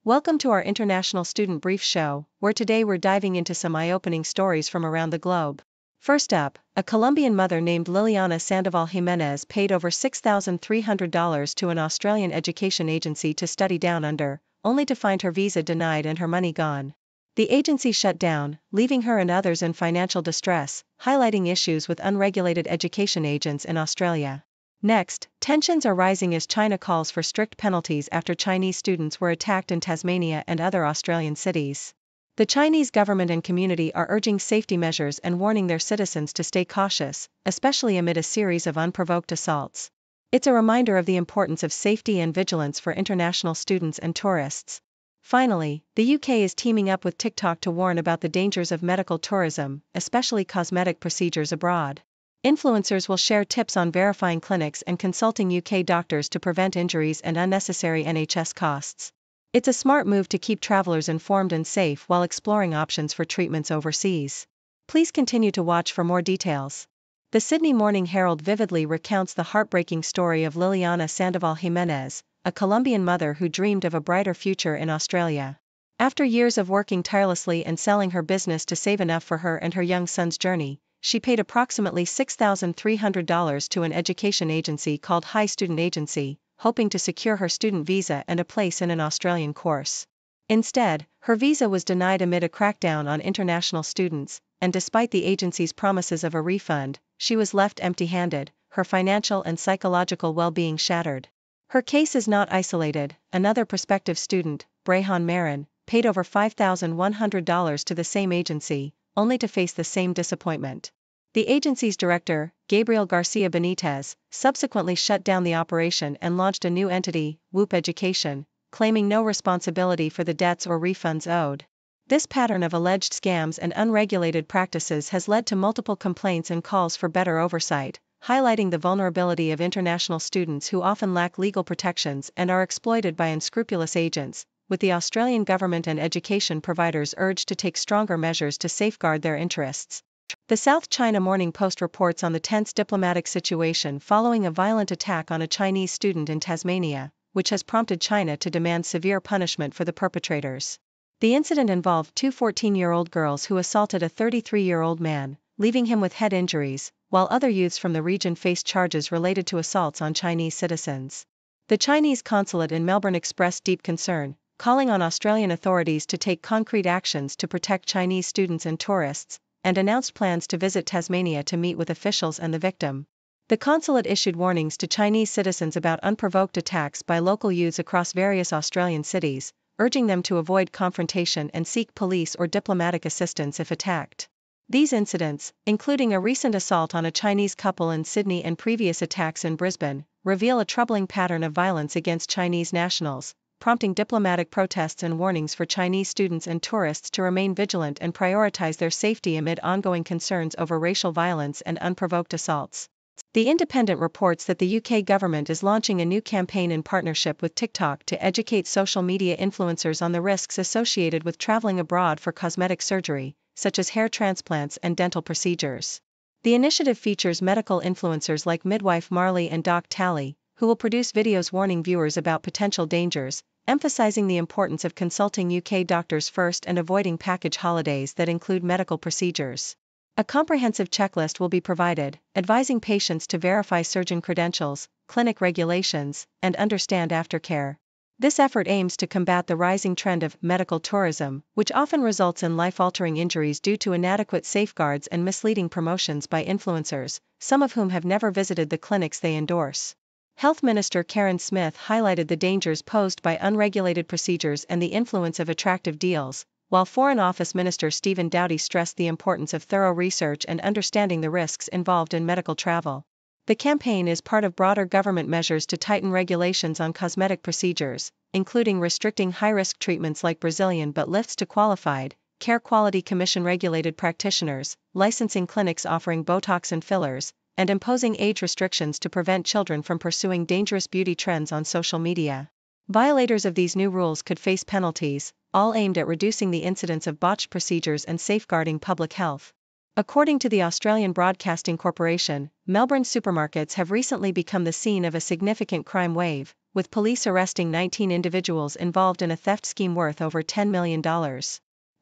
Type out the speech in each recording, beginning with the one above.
Welcome to our International Student Brief Show, where today we're diving into some eye-opening stories from around the globe. First up, a Colombian mother named Liliana Sandoval Jimenez paid over $6,300 to an Australian education agency to study down under, only to find her visa denied and her money gone. The agency shut down, leaving her and others in financial distress, highlighting issues with unregulated education agents in Australia. Next, tensions are rising as China calls for strict penalties after Chinese students were attacked in Tasmania and other Australian cities. The Chinese government and community are urging safety measures and warning their citizens to stay cautious, especially amid a series of unprovoked assaults. It's a reminder of the importance of safety and vigilance for international students and tourists. Finally, the UK is teaming up with TikTok to warn about the dangers of medical tourism, especially cosmetic procedures abroad. Influencers will share tips on verifying clinics and consulting UK doctors to prevent injuries and unnecessary NHS costs. It's a smart move to keep travelers informed and safe while exploring options for treatments overseas. Please continue to watch for more details. The Sydney Morning Herald vividly recounts the heartbreaking story of Liliana Sandoval Jimenez, a Colombian mother who dreamed of a brighter future in Australia. After years of working tirelessly and selling her business to save enough for her and her young son's journey, she paid approximately $6,300 to an education agency called High Student Agency, hoping to secure her student visa and a place in an Australian course. Instead, her visa was denied amid a crackdown on international students, and despite the agency's promises of a refund, she was left empty-handed, her financial and psychological well-being shattered. Her case is not isolated. Another prospective student, Brayhan Marin, paid over $5,100 to the same agency, only to face the same disappointment. The agency's director, Gabriel Garcia Benitez, subsequently shut down the operation and launched a new entity, Whoop Education, claiming no responsibility for the debts or refunds owed. This pattern of alleged scams and unregulated practices has led to multiple complaints and calls for better oversight, highlighting the vulnerability of international students who often lack legal protections and are exploited by unscrupulous agents, with the Australian government and education providers urged to take stronger measures to safeguard their interests. The South China Morning Post reports on the tense diplomatic situation following a violent attack on a Chinese student in Tasmania, which has prompted China to demand severe punishment for the perpetrators. The incident involved two 14-year-old girls who assaulted a 33-year-old man, leaving him with head injuries, while other youths from the region faced charges related to assaults on Chinese citizens. The Chinese consulate in Melbourne expressed deep concern, calling on Australian authorities to take concrete actions to protect Chinese students and tourists, and announced plans to visit Tasmania to meet with officials and the victim. The consulate issued warnings to Chinese citizens about unprovoked attacks by local youths across various Australian cities, urging them to avoid confrontation and seek police or diplomatic assistance if attacked. These incidents, including a recent assault on a Chinese couple in Sydney and previous attacks in Brisbane, reveal a troubling pattern of violence against Chinese nationals, prompting diplomatic protests and warnings for Chinese students and tourists to remain vigilant and prioritize their safety amid ongoing concerns over racial violence and unprovoked assaults. The Independent reports that the UK government is launching a new campaign in partnership with TikTok to educate social media influencers on the risks associated with traveling abroad for cosmetic surgery, such as hair transplants and dental procedures. The initiative features medical influencers like midwife Marley and Doc Tally, who will produce videos warning viewers about potential dangers, emphasizing the importance of consulting UK doctors first and avoiding package holidays that include medical procedures. A comprehensive checklist will be provided, advising patients to verify surgeon credentials, clinic regulations, and understand aftercare. This effort aims to combat the rising trend of medical tourism, which often results in life-altering injuries due to inadequate safeguards and misleading promotions by influencers, some of whom have never visited the clinics they endorse. Health Minister Karen Smith highlighted the dangers posed by unregulated procedures and the influence of attractive deals, while Foreign Office Minister Stephen Dowdy stressed the importance of thorough research and understanding the risks involved in medical travel. The campaign is part of broader government measures to tighten regulations on cosmetic procedures, including restricting high-risk treatments like Brazilian butt lifts to qualified, Care Quality Commission-regulated practitioners, licensing clinics offering Botox and fillers, and imposing age restrictions to prevent children from pursuing dangerous beauty trends on social media. Violators of these new rules could face penalties, all aimed at reducing the incidence of botched procedures and safeguarding public health. According to the Australian Broadcasting Corporation, Melbourne supermarkets have recently become the scene of a significant crime wave, with police arresting 19 individuals involved in a theft scheme worth over $10 million.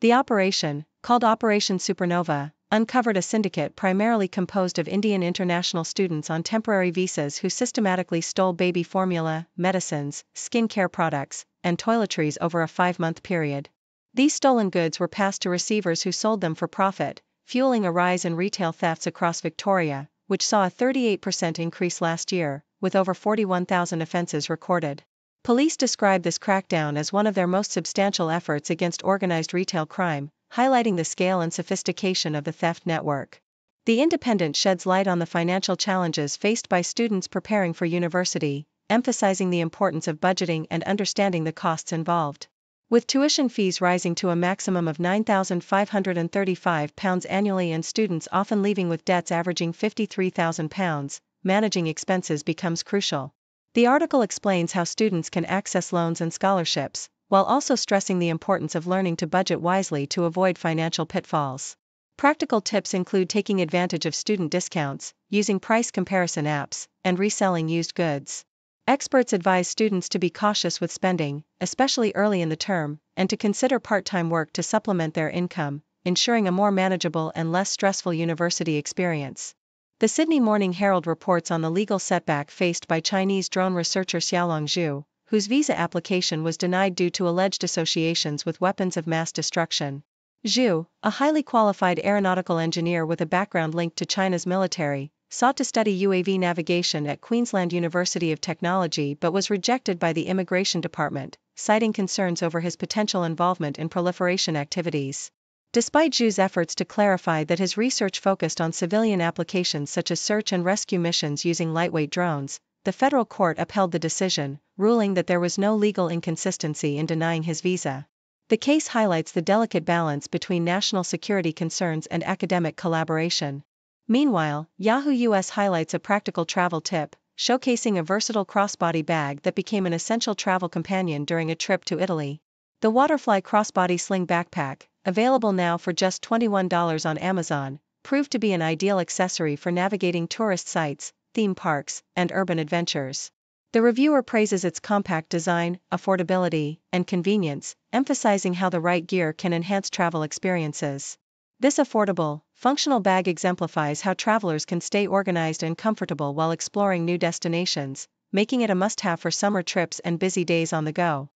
The operation, called Operation Supernova, uncovered a syndicate primarily composed of Indian international students on temporary visas who systematically stole baby formula, medicines, skincare products, and toiletries over a 5-month period. These stolen goods were passed to receivers who sold them for profit, fueling a rise in retail thefts across Victoria, which saw a 38% increase last year, with over 41,000 offences recorded. Police describe this crackdown as one of their most substantial efforts against organized retail crime, highlighting the scale and sophistication of the theft network. The Independent sheds light on the financial challenges faced by students preparing for university, emphasizing the importance of budgeting and understanding the costs involved. With tuition fees rising to a maximum of £9,535 annually and students often leaving with debts averaging £53,000, managing expenses becomes crucial. The article explains how students can access loans and scholarships, while also stressing the importance of learning to budget wisely to avoid financial pitfalls. Practical tips include taking advantage of student discounts, using price comparison apps, and reselling used goods. Experts advise students to be cautious with spending, especially early in the term, and to consider part-time work to supplement their income, ensuring a more manageable and less stressful university experience. The Sydney Morning Herald reports on the legal setback faced by Chinese drone researcher Xiaolong Zhu, whose visa application was denied due to alleged associations with weapons of mass destruction. Zhu, a highly qualified aeronautical engineer with a background linked to China's military, sought to study UAV navigation at Queensland University of Technology but was rejected by the Immigration Department, citing concerns over his potential involvement in proliferation activities. Despite Zhu's efforts to clarify that his research focused on civilian applications such as search and rescue missions using lightweight drones, the federal court upheld the decision, ruling that there was no legal inconsistency in denying his visa. The case highlights the delicate balance between national security concerns and academic collaboration. Meanwhile, Yahoo US highlights a practical travel tip, showcasing a versatile crossbody bag that became an essential travel companion during a trip to Italy. The Waterfly Crossbody Sling Backpack, available now for just $21 on Amazon, proved to be an ideal accessory for navigating tourist sites, theme parks, and urban adventures. The reviewer praises its compact design, affordability, and convenience, emphasizing how the right gear can enhance travel experiences. This affordable, functional bag exemplifies how travelers can stay organized and comfortable while exploring new destinations, making it a must-have for summer trips and busy days on the go.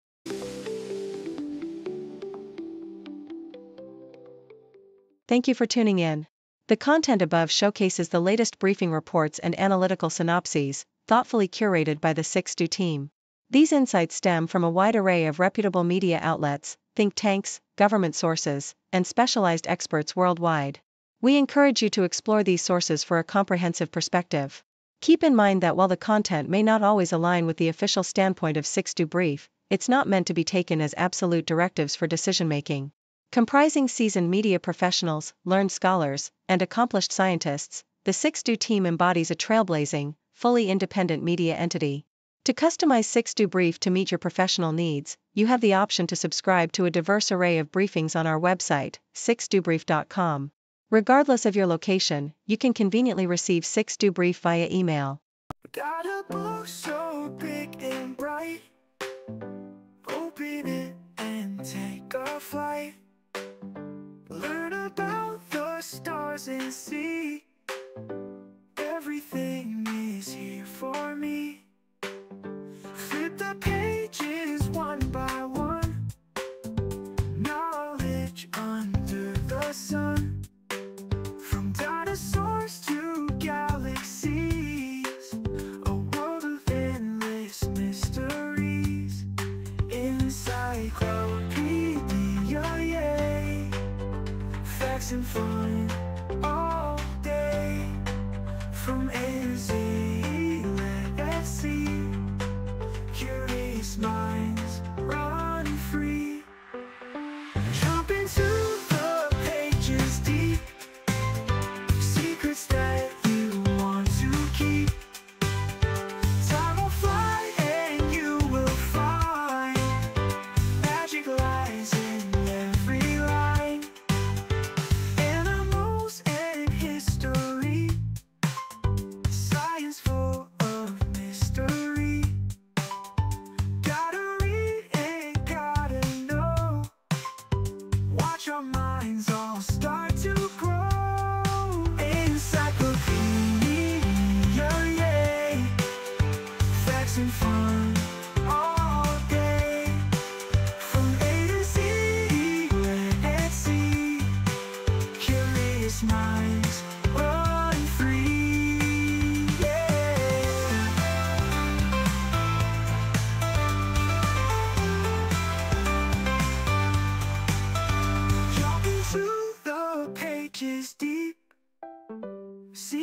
Thank you for tuning in. The content above showcases the latest briefing reports and analytical synopses, thoughtfully curated by the 6Do team. These insights stem from a wide array of reputable media outlets, think tanks, government sources, and specialized experts worldwide. We encourage you to explore these sources for a comprehensive perspective. Keep in mind that while the content may not always align with the official standpoint of 6Do Brief, it's not meant to be taken as absolute directives for decision-making. Comprising seasoned media professionals, learned scholars, and accomplished scientists, the 6Do team embodies a trailblazing, fully independent media entity. To customize 6Do Brief to meet your professional needs, you have the option to subscribe to a diverse array of briefings on our website, 6dobrief.com. Regardless of your location, you can conveniently receive 6Do Brief via email. Got a book so big and bright, open it and take a flight. Learn about the stars and sea. Everything is here for me. Flip the pages one by one. Knowledge under the sun. From dinosaurs to galaxies, a world of endless mystery.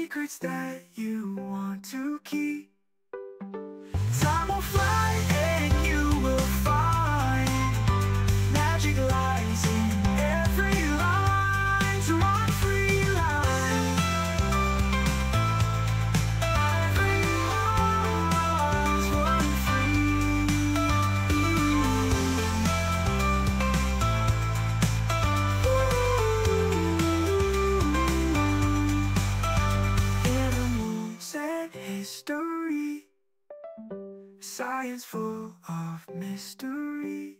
secrets that you want to keep. Time will fly and you will find magic lies in every line. To run free line, every line's run free. Animals and history, science full of mystery.